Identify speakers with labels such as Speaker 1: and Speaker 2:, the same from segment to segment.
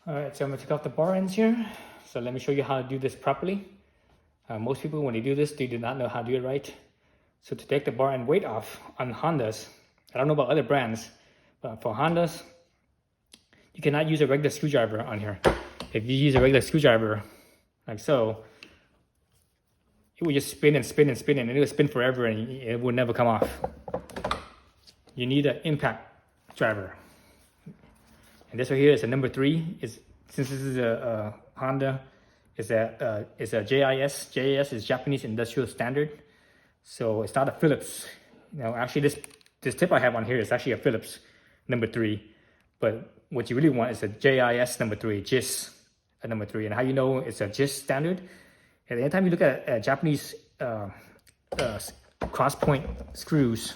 Speaker 1: All right, so I'm gonna take off the bar ends here. So let me show you how to do this properly. Most people, when they do this, they do not know how to do it right. So to take the bar end weight off on Hondas, I don't know about other brands, but for Hondas, you cannot use a regular screwdriver on here. If you use a regular screwdriver, like so, it will just spin and spin and spin, and it will spin forever, and it will never come off. You need an impact driver. And this right here is a number 3. Since this is a Honda, it's a JIS. JIS is Japanese Industrial Standard. So it's not a Phillips. Actually this tip I have on here is actually a Phillips number 3. But what you really want is a JIS number 3, JIS number 3. And how you know it's a JIS standard? And anytime you look at Japanese cross point screws,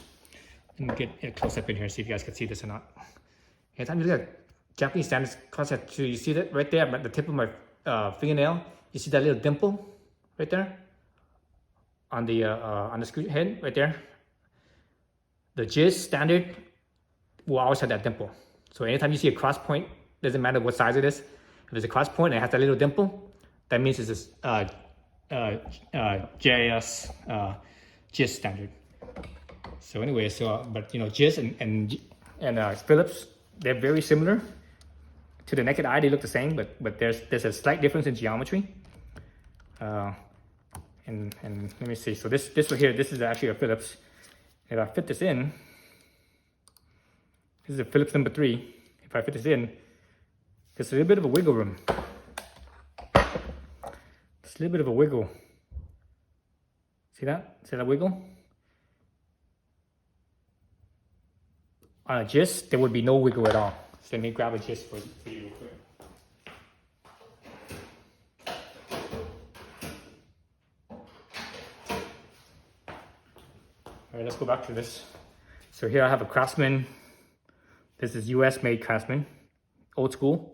Speaker 1: let me get it close up in here, see if you guys can see this or not. Anytime you look at Japanese standards cross point screws, you see that right there at the tip of my fingernail, you see that little dimple right there on the screw head right there. The JIS standard will always have that dimple. So anytime you see a cross point, doesn't matter what size it is, if it's a cross point and it has that little dimple, that means it's JIS JIS standard. So anyway, but JIS and Phillips, they're very similar. To the naked eye, they look the same, but there's a slight difference in geometry. And let me see. So this right here, this is actually a Phillips. If I fit this in, this is a Phillips number 3. If I fit this in, there's a little bit of a wiggle room. It's a little bit of a wiggle. See that? See that wiggle? On a JIS, there would be no wiggle at all. So let me grab a JIS for you real quick. All right, let's go back to this. So here I have a Craftsman. This is US made Craftsman, old school.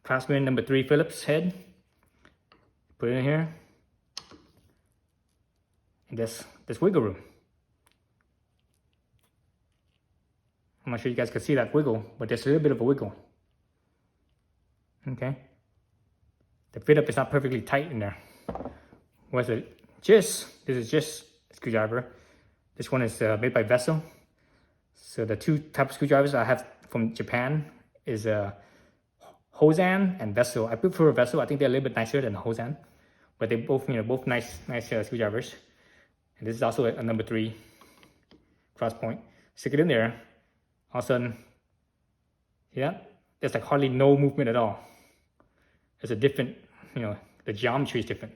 Speaker 1: Craftsman number 3 Phillips head. Put it in here. And this wiggle room. I'm not sure you guys can see that wiggle, but there's a little bit of a wiggle. Okay. The fit up is not perfectly tight in there. Whereas the JIS, this is JIS screwdriver. This one is made by Vessel. So the 2 type of screwdrivers I have from Japan is Hosan and Vessel. I prefer Vessel. I think they're a little bit nicer than Hosan, but they both both nice screwdrivers. And this is also a number 3 cross point. Stick it in there. All of a sudden, see that? There's like hardly no movement at all. It's a different, the geometry is different.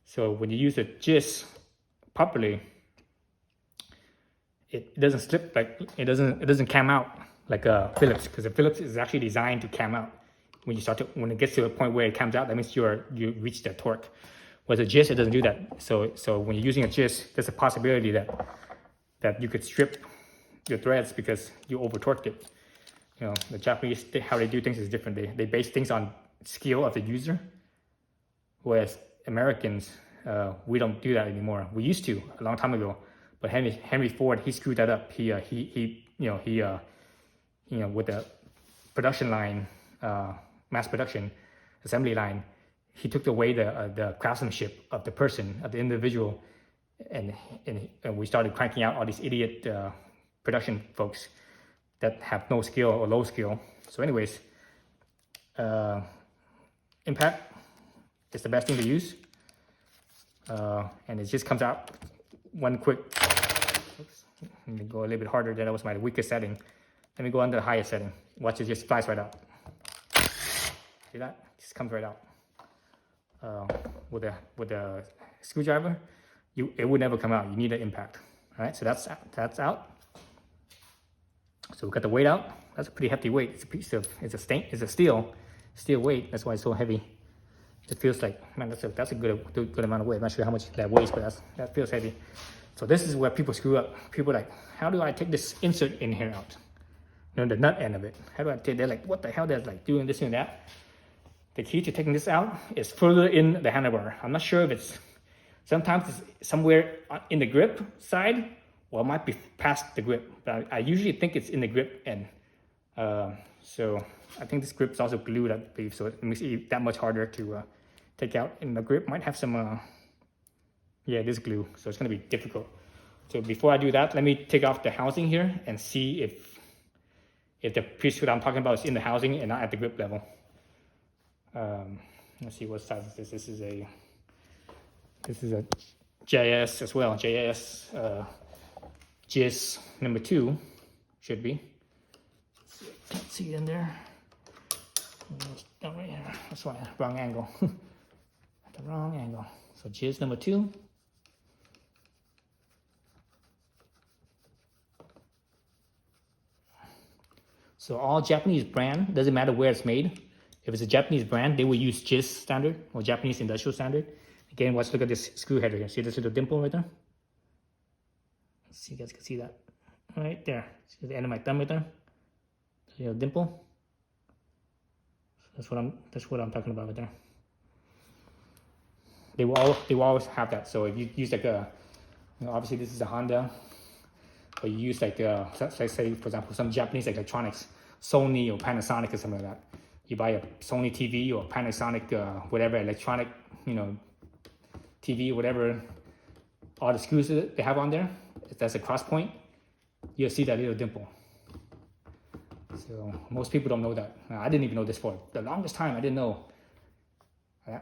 Speaker 1: So when you use a JIS properly, it doesn't slip, like it doesn't cam out like a Phillips, because the Phillips is actually designed to cam out. When it gets to a point where it cams out, that means you reach the torque. Whereas a JIS, it doesn't do that. So when you're using a JIS, there's a possibility that you could strip your threads because you over torqued it. The Japanese, how they do things is different. They base things on skill of the user, whereas Americans, we don't do that anymore. We used to a long time ago, but Henry Ford, he screwed that up. He with the production line, mass production assembly line, he took away the craftsmanship of the person, of the individual, and we started cranking out all these idiot production folks that have no skill or low skill. So anyways, impact is the best thing to use. And it just comes out one quick. Oops, let me go a little bit harder. That was my weakest setting. Let me go under the highest setting. Watch, it just flies right out. See that? It just comes right out. With a screwdriver, it would never come out. You need an impact. All right, so that's out. So we got the weight out. That's a pretty hefty weight. It's a piece of, it's a steel weight. That's why it's so heavy. It feels like, man, that's a good amount of weight. I'm not sure how much that weighs, but that feels heavy. So this is where people screw up. People are like, how do I take this insert in here out? The nut end of it. How do I take? They're like, what the hell? They're like doing this and that. The key to taking this out is further in the handlebar. I'm not sure if it's, sometimes it's somewhere in the grip side, or it might be past the grip. But I usually think it's in the grip end. So I think this grip is also glued, I believe, so it makes it that much harder to take out. And the grip might have some, yeah, it is glue, so it's gonna be difficult. So before I do that, let me take off the housing here and see if the piece that I'm talking about is in the housing and not at the grip level. Let's see what size is this. This is a JS as well. JS JIS number 2 should be. Can't see it in there. It's down right here. That's why wrong angle. At the wrong angle. So JIS number 2. So all Japanese brand, doesn't matter where it's made. If it's a Japanese brand, they will use JIS standard or Japanese industrial standard. Again, let's look at this screw header here. See this little dimple right there? Let's see, you guys can see that. Right there. See the end of my thumb right there? See a dimple? That's what I'm talking about right there. They will always have that. So if you use like a, obviously this is a Honda, or you use like let's say for example some Japanese electronics, Sony or Panasonic or something like that. You buy a Sony TV or Panasonic whatever electronic, TV, whatever, all the screws that they have on there, if that's a cross point, you'll see that little dimple. So most people don't know that. I didn't even know this for the longest time. I didn't know.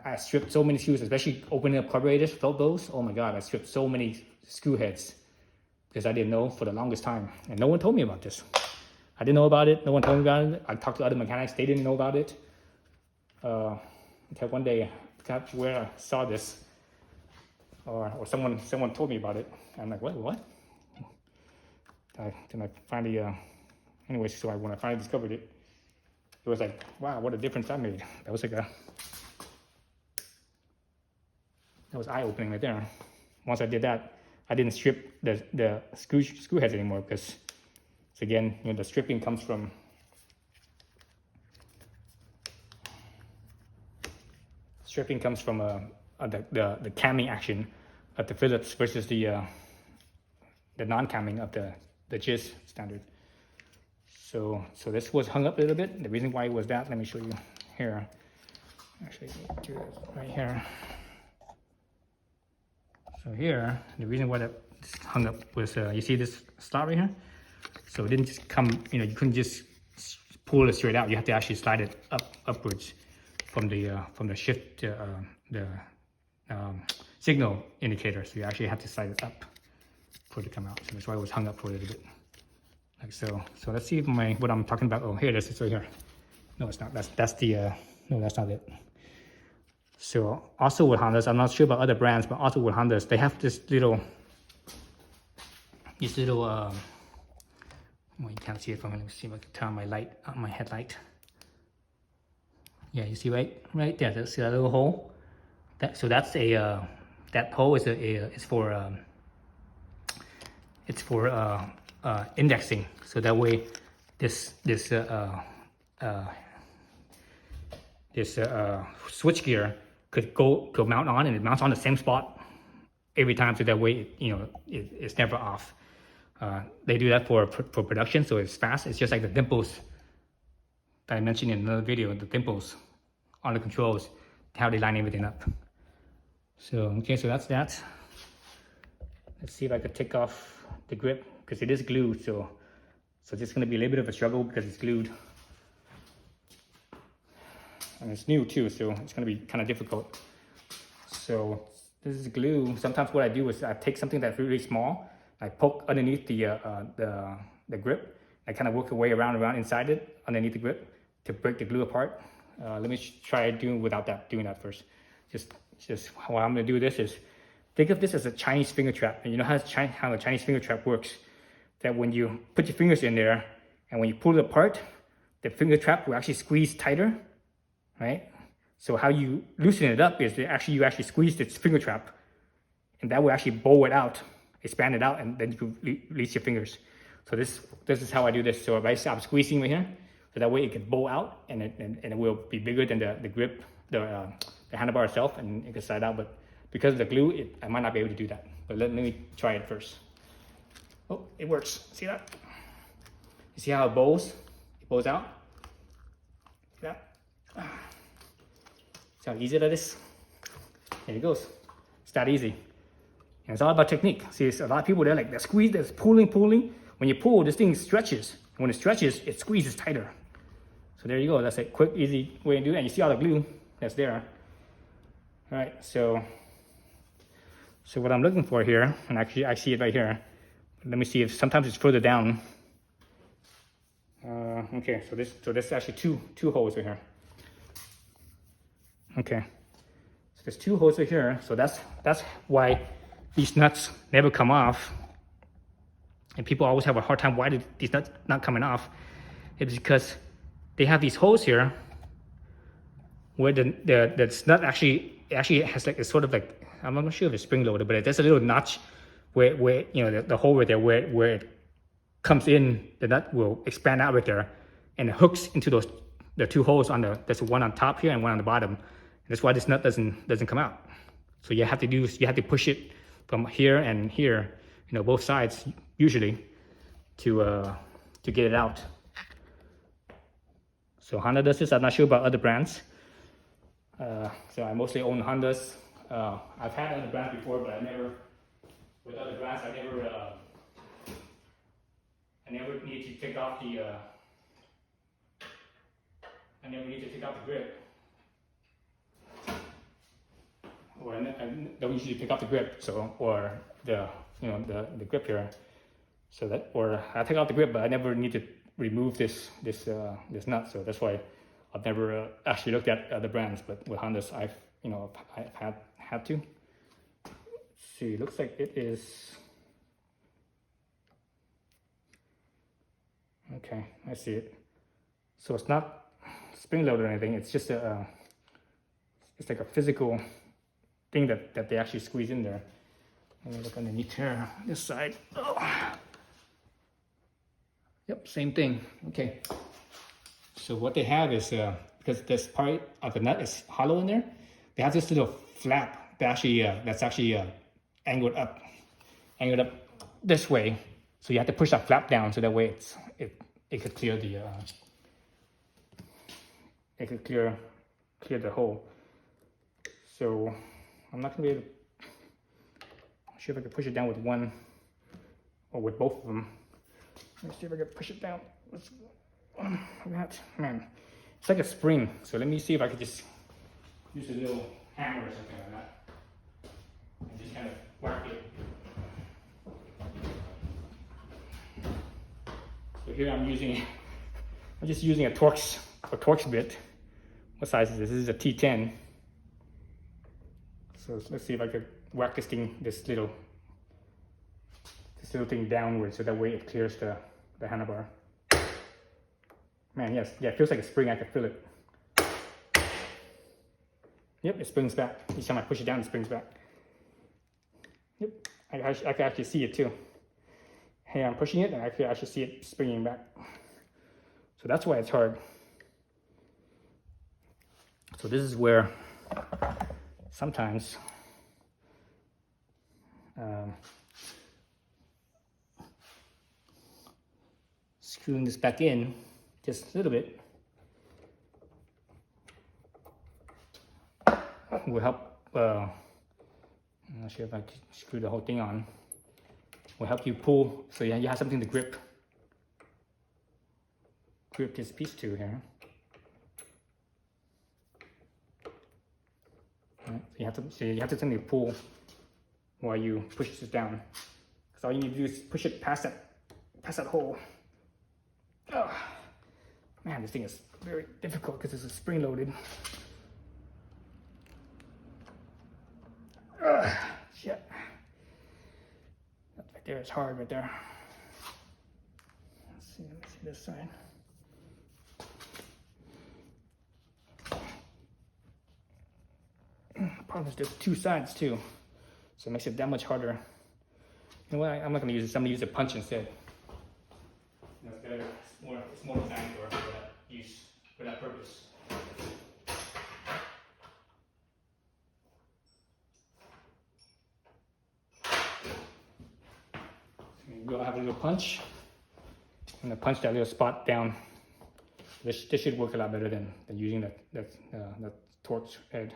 Speaker 1: I stripped so many screws, especially opening up carburetors, felt those. Oh my God, I stripped so many screw heads because I didn't know for the longest time. And no one told me about this. I didn't know about it. No one told me about it. I talked to other mechanics. They didn't know about it. Until one day, I forgot where I saw this. Or someone told me about it. I'm like, what? Then I finally, anyway, so when I finally discovered it, it was like, wow, what a difference that made. That was like that was eye-opening right there. Once I did that, I didn't strip the screw heads anymore because, again, the stripping comes from the camming action of the Phillips versus the non-camming of the JIS standard. So this was hung up a little bit. The reason why it was that, let me show you here. Actually, do it right here. So here, the reason why it's hung up was, you see this slot right here? So it didn't just come, you couldn't just pull it straight out. You have to actually slide it upwards from the shift, the signal indicator. So you actually have to slide it up for it to come out. So that's why it was hung up for a little bit, like so. So let's see if what I'm talking about. Oh, here it is. It's right here. No, it's not. That's the no, that's not it. So also with Hondas, I'm not sure about other brands, but also with Hondas, they have this little, well, you can't see it from here. Let me see if I can turn my light on my headlight. Yeah, you see right there. See that little hole? So that's that hole is for indexing. So that way, this switch gear could mount on, and it mounts on the same spot every time. So that way, it's never off. They do that for production, so it's fast. It's just like the dimples that I mentioned in another video, the dimples on the controls, how they line everything up. So, okay, so that's that. Let's see if I could take off the grip, because it is glued, so it's gonna be a little bit of a struggle because it's glued. And it's new too, so it's gonna be kind of difficult. So this is glue. Sometimes what I do is I take something that's really small, I poke underneath the grip. I kind of work a way around inside it, underneath the grip, to break the glue apart. Let me try doing that first. Just how I'm gonna do this is, think of this as a Chinese finger trap. And you know how a Chinese finger trap works? That when you put your fingers in there, and when you pull it apart, the finger trap will actually squeeze tighter, right? So how you loosen it up is that you actually squeeze this finger trap, and that will actually bow it out, expand it out, and then you can release your fingers. So this is how I do this. So if I stop squeezing right here, so that way it can bow out, and it will be bigger than the grip, the handlebar itself, and it can slide out. But because of the glue, I might not be able to do that. But let me try it first. Oh, it works. See that? You see how it bows? It bows out. that. See how easy that is? There it goes. It's that easy. And it's all about technique. See, it's a lot of people, they're like, they're squeezed, they're pulling. When you pull, this thing stretches. When it stretches, it squeezes tighter. So there you go. That's a quick, easy way to do it. And you see all the glue that's there. All right, so what I'm looking for here, and actually I see it right here. Let me see if sometimes it's further down. Okay, so there's actually two holes right here. Okay, so there's 2 holes right here. So that's why these nuts never come off. And people always have a hard time, why did these nuts not coming off? It's because they have these holes here where the nut actually has like, it's sort of like, I'm not sure if it's spring loaded, but there's a little notch where you know, the hole right there where it comes in, the nut will expand out right there, and it hooks into the 2 holes on there's one on top here and one on the bottom. And that's why this nut doesn't come out. So you have to push it from here and here, you know, both sides usually to get it out. So Honda does this. I'm not sure about other brands. So I mostly own Hondas. I've had other brands before, but with other brands, I never need to take off the grip. Or I don't usually pick up the grip, or the grip here. So that, or I take off the grip, but I never need to remove this nut. So that's why I've never actually looked at other brands. But with Hondas, I've had to. Let's see, it looks like it is. Okay, I see it. So it's not spring loaded or anything. It's just it's like a physical thing that they actually squeeze in there. Let me look underneath here, this side. Oh. Yep, same thing. Okay. So what they have is, because this part of the nut is hollow in there, they have this little flap that that's actually angled up this way. So you have to push that flap down so that way it could clear the hole. So I'm not gonna be able to. I'm sure if I can push it down with one or with both of them. Let me see if I can push it down. Man, it's like a spring. So let me see if I could just use a little hammer or something like that and just kind of whack it. So here I'm just using a Torx bit. What size is this? This is a T10. So let's see if I could whack this little thing downward so that way it clears the handlebar. Man, yes, yeah, it feels like a spring. I can feel it. Yep, it springs back. Each time I push it down, it springs back. Yep, I can actually see it too. Hey, I'm pushing it and I can actually see it springing back. So that's why it's hard. So this is where sometimes screwing this back in just a little bit will help. I'm not sure if I can screw the whole thing on. Will help you pull, so you have something to grip this piece to here. Right, so you have to something to pull while you push this down. Because all you need to do is push it past that hole. Oh, man, this thing is very difficult because it's spring loaded. Shit. That right there is hard right there. Let me see this side. Problem is there's 2 sides too, so it makes it that much harder. You know what? I'm not going to use this. I'm going to use a punch instead. That's better. It's more designed for that purpose. So we'll have a little punch. I'm going to punch that little spot down. this should work a lot better than using that torch head.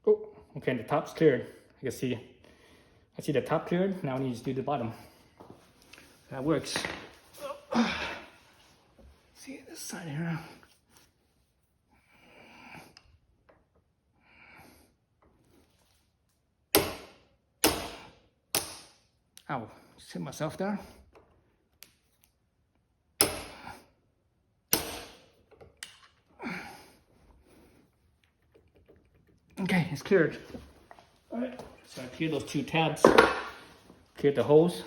Speaker 1: Oh, okay, the top's cleared. I see the top cleared. Now I need to do the bottom. That works. See this side here. Ow, just hit myself there. Okay, it's cleared. All right, so I cleared those 2 tabs, cleared the holes.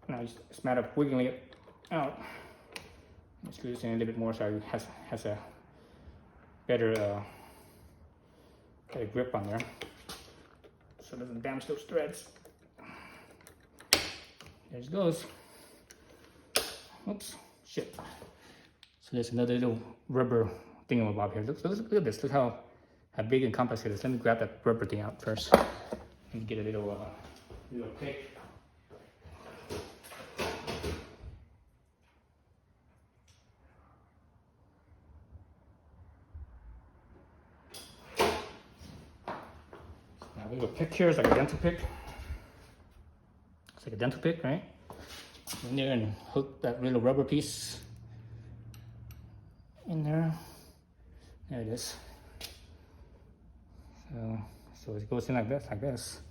Speaker 1: Now it's a matter of wiggling it out. Let's screw this in a little bit more so it has a better grip on there, so it doesn't damage those threads. There it goes. Oops, shit. So there's another little rubber thingamabob here. Look at this. Look how big and complex it is. Let me grab that rubber thing out first and get a little pick. Now a little pick here is like a dental pick. It's like a dental pick, right? In there and hook that little rubber piece in there. There it is. So it goes in like this.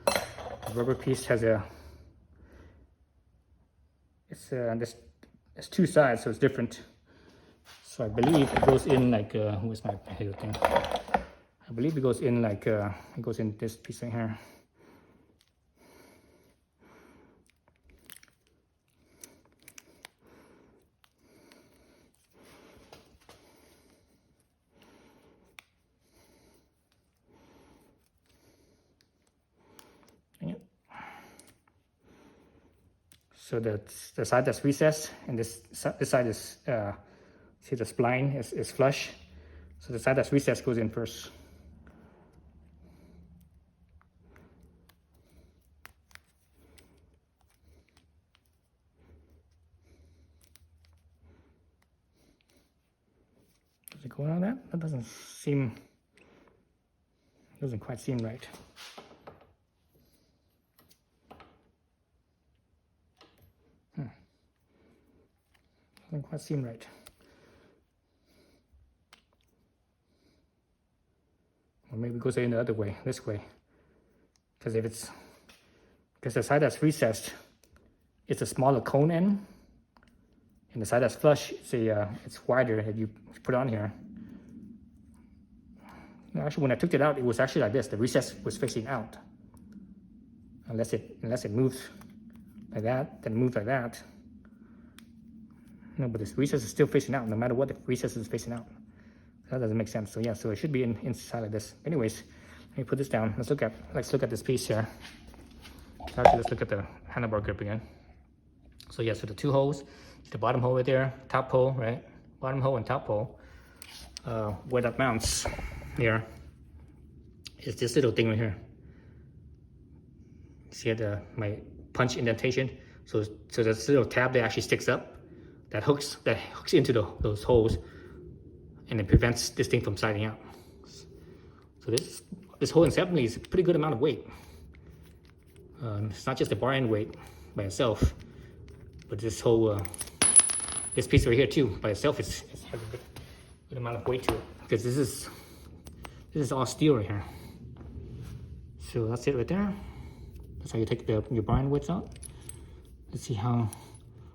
Speaker 1: The rubber piece has it's 2 sides, so it's different. So I believe it goes in like where's my head thing? I believe it goes in like it goes in this piece right here. So that's the side that's recessed, and this side is, see the spline is flush. So the side that's recessed goes in first. Does it go on that? That doesn't quite seem right. Doesn't quite seem right. Or maybe it goes in the other way, this way. Because the side that's recessed, it's a smaller cone end, and the side that's flush, it's wider if you put it on here. No, actually, when I took it out, it was actually like this. The recess was facing out. Unless it moves like that, then it moves like that. No, but this recess is still facing out. No matter what, the recess is facing out. That doesn't make sense. So yeah, so it should be inside like this. Anyways, let me put this down. Let's look at this piece here. Actually, let's look at the handlebar grip again. So yeah, so the 2 holes, the bottom hole right there, top hole, right? Bottom hole and top hole. Where that mounts here is this little thing right here. See my punch indentation? So this little tab that actually sticks up, that hooks into those holes, and it prevents this thing from sliding out. So this whole assembly is a pretty good amount of weight. It's not just the bar end weight by itself, but this whole this piece right here too by itself has a good amount of weight to it, because this is all steel right here. So that's it right there. That's how you take your bar end weights out. Let's see how.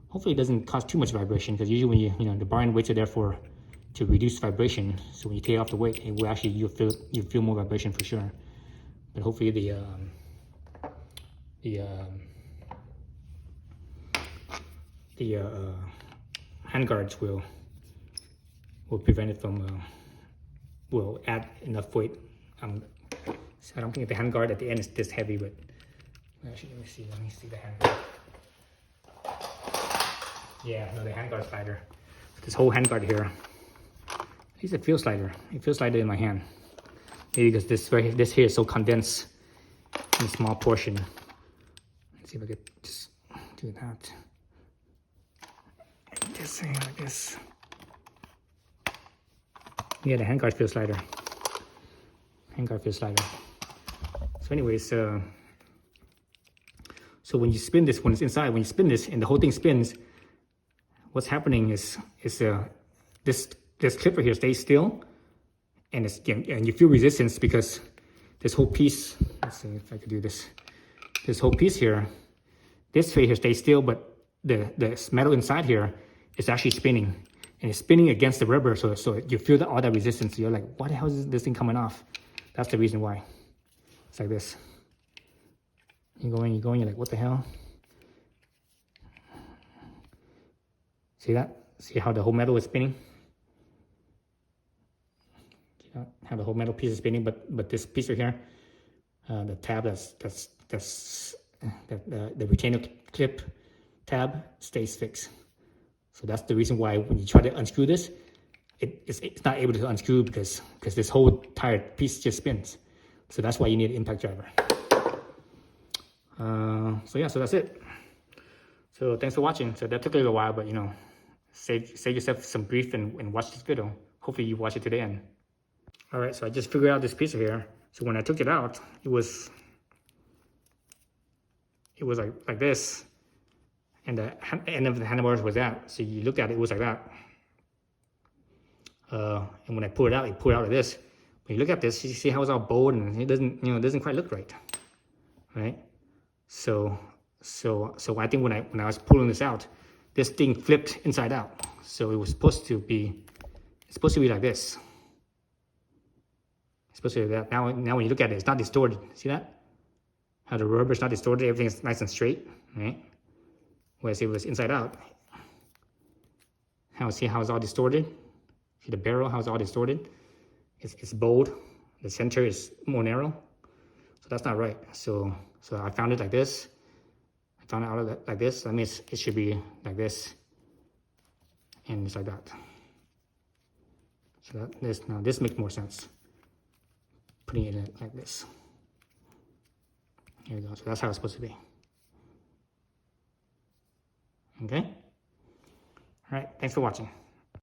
Speaker 1: Hopefully it doesn't cause too much vibration, because usually when you the bar end weights are there to reduce vibration. So when you take off the weight, it will actually you feel more vibration for sure. But hopefully the hand guards will prevent it from will add enough weight. So I don't think the hand guard at the end is this heavy, but actually let me see the hand guard. Yeah, no, the handguard slider. This whole handguard here. At least it feels lighter. It feels lighter in my hand. Maybe because this here is so condensed in a small portion. Let's see if I could just do that. Just say like this. Yeah, the handguard feel slider. Handguard feel slider. So anyways, so when you spin this, when it's inside, when you spin this and the whole thing spins, what's happening is this clip right here stays still, and you feel resistance because this whole piece. Let's see if I could do this. This whole piece here, this tray here stays still, but the metal inside here is actually spinning, and it's spinning against the rubber. So you feel all that resistance. You're like, what the hell is this thing coming off? That's the reason why. It's like this. You're going, you're like, what the hell? See that? See how the whole metal is spinning? See that? How the whole metal piece is spinning, but this piece right here, the tab the retainer clip tab stays fixed. So that's the reason why when you try to unscrew this, it's not able to unscrew because this whole entire piece just spins. So that's why you need an impact driver. So yeah, so that's it. So thanks for watching. So that took a little while, but you know, save yourself some grief and watch this video. Hopefully you watch it to the end. All right, so I just figured out this piece here. So when I took it out, it was like this, and the end of the handlebars was out. So you look at it, it was like that. And when I pull it out like this. When you look at this, you see how it's all bold and it doesn't quite look right, right? So I think when I was pulling this out, this thing flipped inside out. So it was supposed to be like this. It's supposed to be that. Now when you look at it, it's not distorted. See that? How the rubber's not distorted, everything's nice and straight, right? Whereas it was inside out. See how it's all distorted? See the barrel, how it's all distorted? It's bold. The center is more narrow. So that's not right. So I found it like this. I found it out like this. That means it should be like this. And it's like that. So now this makes more sense. Putting it in like this. Here we go. So that's how it's supposed to be. Okay? All right. Thanks for watching.